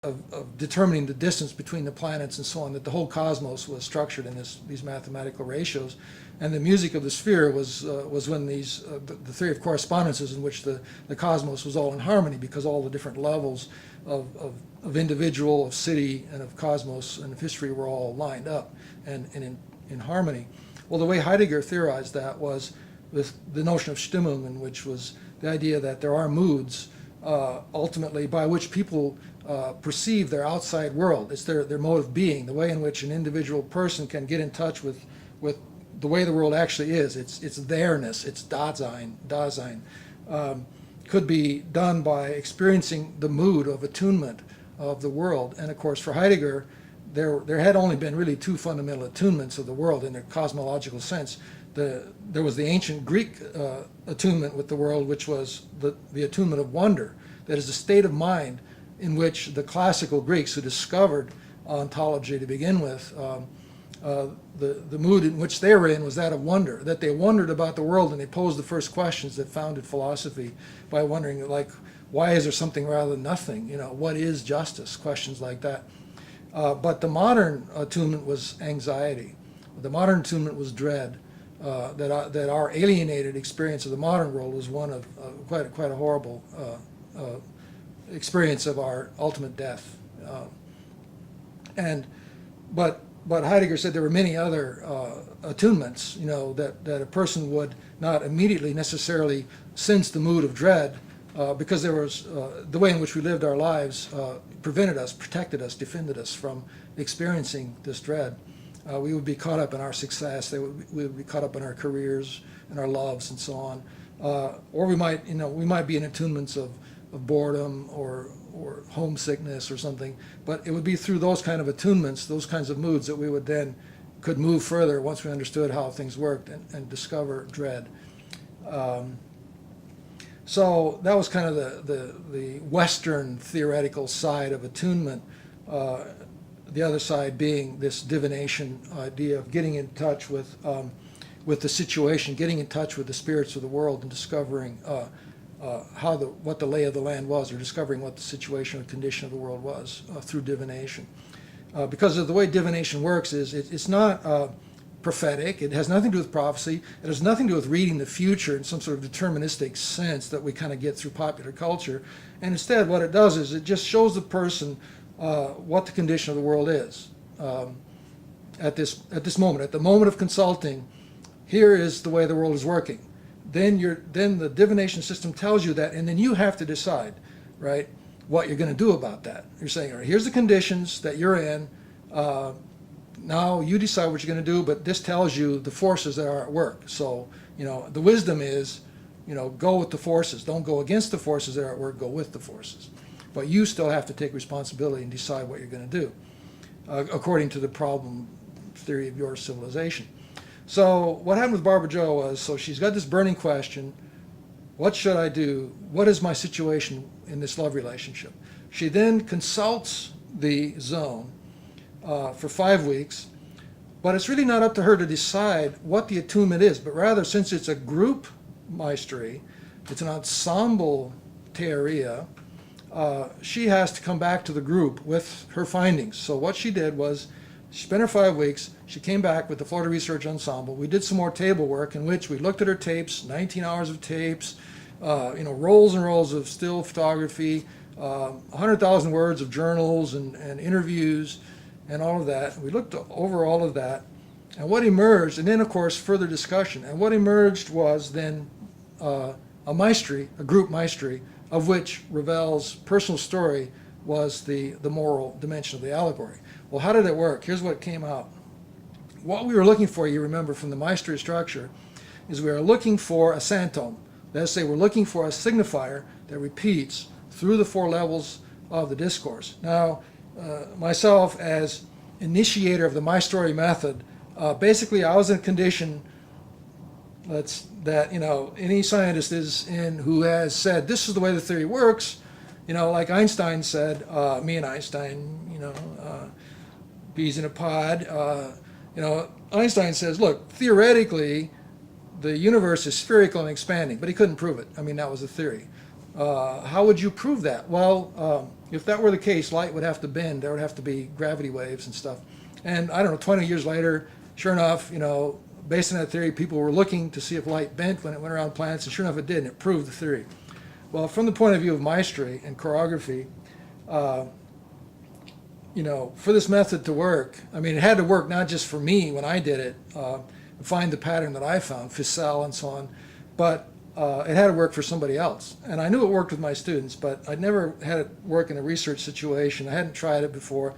of determining the distance between the planets and so on, that the whole cosmos was structured in these mathematical ratios. And the music of the sphere was when the theory of correspondences, in which the cosmos was all in harmony, because all the different levels of individual, of city, and of cosmos and of history were all lined up and in harmony. Well, the way Heidegger theorized that was with the notion of Stimmung, which was the idea that there are moods ultimately by which people perceive their outside world. It's their mode of being, the way in which an individual person can get in touch with the way the world actually is. It's theirs, it's Dasein, could be done by experiencing the mood of attunement of the world. And of course, for Heidegger, there had only been really two fundamental attunements of the world in a cosmological sense. There was the ancient Greek attunement with the world, which was the attunement of wonder. That is the state of mind in which the classical Greeks, who discovered ontology to begin with, the mood in which they were in was that of wonder, that they wondered about the world, and they posed the first questions that founded philosophy by wondering, like, why is there something rather than nothing? What is justice? Questions like that. But the modern attunement was anxiety. The modern attunement was dread. That our alienated experience of the modern world was one of quite a horrible experience of our ultimate death. But Heidegger said there were many other attunements, that a person would not immediately necessarily sense the mood of dread, because there was the way in which we lived our lives prevented us, protected us, defended us from experiencing this dread. We would be caught up in our success. We would be caught up in our careers and our loves and so on. Or we might be in attunements of boredom or homesickness or something. But it would be through those kind of attunements, those kinds of moods, that we would then could move further once we understood how things worked and discover dread. So that was kind of the Western theoretical side of attunement. The other side being this divination idea of getting in touch with the situation, getting in touch with the spirits of the world, and discovering what the lay of the land was, or discovering what the situation or condition of the world was through divination. Because of the way divination works is it's not prophetic. It has nothing to do with prophecy. It has nothing to do with reading the future in some sort of deterministic sense that we kind of get through popular culture. And instead, what it does is it just shows the person what the condition of the world is at this moment. At the moment of consulting, here is the way the world is working. Then the divination system tells you that, and then you have to decide, right, what you're going to do about that. You're saying, all right, here's the conditions that you're in. Now you decide what you're going to do, but this tells you the forces that are at work. So, the wisdom is, go with the forces. Don't go against the forces that are at work. Go with the forces. But you still have to take responsibility and decide what you're going to do, according to the problem theory of your civilization. So what happened with Barbara Jo was, so she's got this burning question, what should I do? What is my situation in this love relationship? She then consults the zone for 5 weeks, but it's really not up to her to decide what the attunement is, but rather, since it's a group mastery, it's an ensemble theoria, she has to come back to the group with her findings. So what she did was, she spent her 5 weeks, she came back with the Florida Research Ensemble. We did some more table work in which we looked at her tapes, 19 hours of tapes, rolls and rolls of still photography, 100,000 words of journals and interviews and all of that. We looked over all of that, and what emerged, and then of course further discussion, and what emerged was then a maestry, a group maestry, of which Ravel's personal story was the moral dimension of the allegory. Well, how did it work? Here's what came out. What we were looking for, you remember from the maestry structure, is we were looking for a santome. That is to say, we're looking for a signifier that repeats through the 4 levels of the discourse. Now, myself as initiator of the My Story method, basically I was in a condition that any scientist is in who has said this is the way the theory works, like Einstein said, me and Einstein, peas in a pod. Einstein says, look, theoretically, the universe is spherical and expanding, but he couldn't prove it. I mean, that was a theory. How would you prove that? Well, if that were the case, light would have to bend. There would have to be gravity waves and stuff. And I don't know, 20 years later, sure enough, based on that theory, people were looking to see if light bent when it went around planets, and sure enough it did, and it proved the theory. Well, from the point of view of maestry and choreography, for this method to work, I mean, it had to work not just for me when I did it, find the pattern that I found, Ficelle and so on, but it had to work for somebody else. And I knew it worked with my students, but I'd never had it work in a research situation. I hadn't tried it before.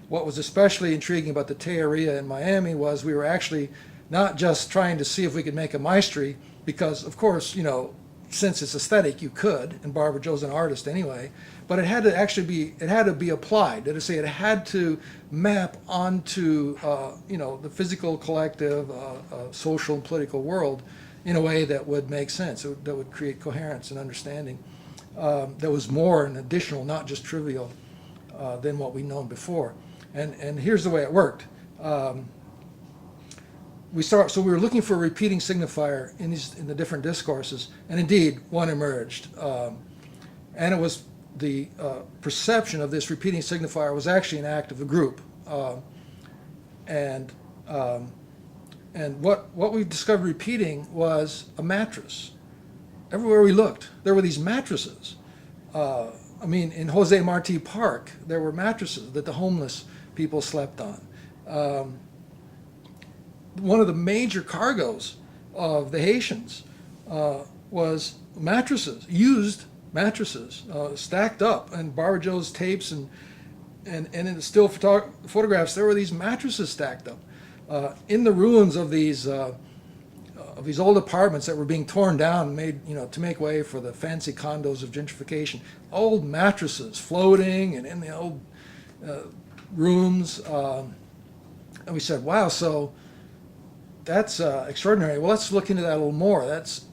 What was especially intriguing about the Teoria in Miami was we were actually not just trying to see if we could make a maestri, because of course, since it's aesthetic, you could, and Barbara Jo's an artist anyway, but it had to actually be, it had to be applied. That is to say, it had to map onto, the physical, collective, social and political world in a way that would make sense, that would create coherence and understanding. That was more and additional, not just trivial, than what we'd known before. And here's the way it worked. So we were looking for a repeating signifier in the different discourses, and indeed one emerged. And it was the perception of this repeating signifier was actually an act of the group. And what we discovered repeating was a mattress. Everywhere we looked, there were these mattresses. In Jose Marti Park, there were mattresses that the homeless people slept on. One of the major cargoes of the Haitians was mattresses, used mattresses, stacked up. And Barbara Jo's tapes and in the still photographs, there were these mattresses stacked up in the ruins of these old apartments that were being torn down and made, to make way for the fancy condos of gentrification. Old mattresses floating and in the old rooms. And we said, wow, so that's extraordinary. Well, let's look into that a little more. That's,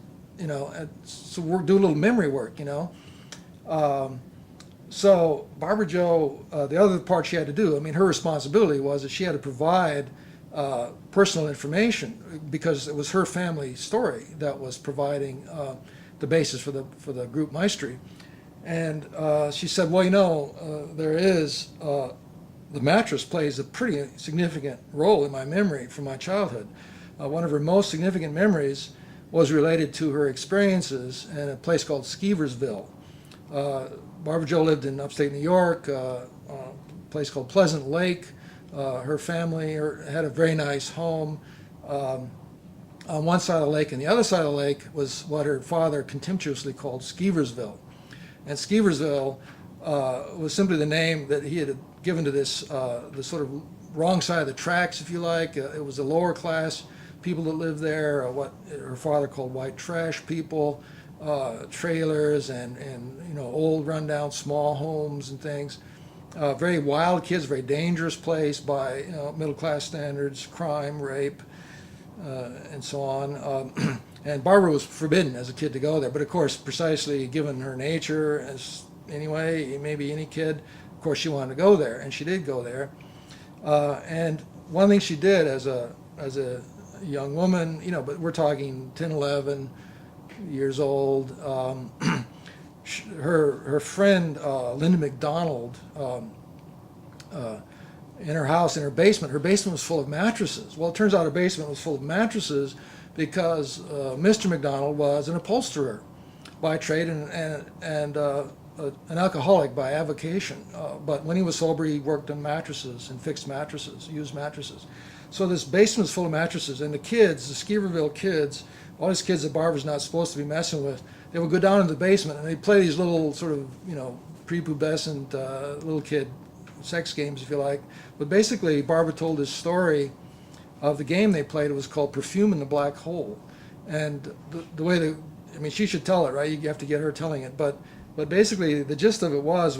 so we're doing a little memory work, So Barbara Jo, the other part she had to do, her responsibility was that she had to provide personal information because it was her family story that was providing the basis for the group maestri. And she said, well, there is, the mattress plays a pretty significant role in my memory from my childhood. One of her most significant memories was related to her experiences in a place called Skeeversville. Barbara Jo lived in upstate New York, a place called Pleasant Lake. Her family had a very nice home on one side of the lake, and the other side of the lake was what her father contemptuously called Skeeversville. And Skeeversville was simply the name that he had given to this the sort of wrong side of the tracks, if you like. It was the lower class people that lived there, what her father called white trash people, trailers and old rundown small homes and things. Very wild kids, very dangerous place by middle class standards, crime, rape, and so on. And Barbara was forbidden as a kid to go there, but of course, precisely given her nature, as anyway, maybe any kid, of course she wanted to go there, and she did go there. And one thing she did as a young woman, but we're talking 10, 11 years old. Her friend Linda McDonald, in her house, in her basement was full of mattresses. Well, it turns out her basement was full of mattresses because Mr. McDonald was an upholsterer by trade and an alcoholic by avocation. But when he was sober, he worked on mattresses and fixed mattresses, used mattresses. So this basement was full of mattresses, and the kids, the Skeeverville kids, all these kids that Barbara's not supposed to be messing with, they would go down in the basement and they'd play these little sort of, prepubescent little kid sex games, if you like. But basically, Barbara told this story of the game they played. It was called Perfume in the Black Hole. And the way she should tell it, right? You have to get her telling it. But basically, the gist of it was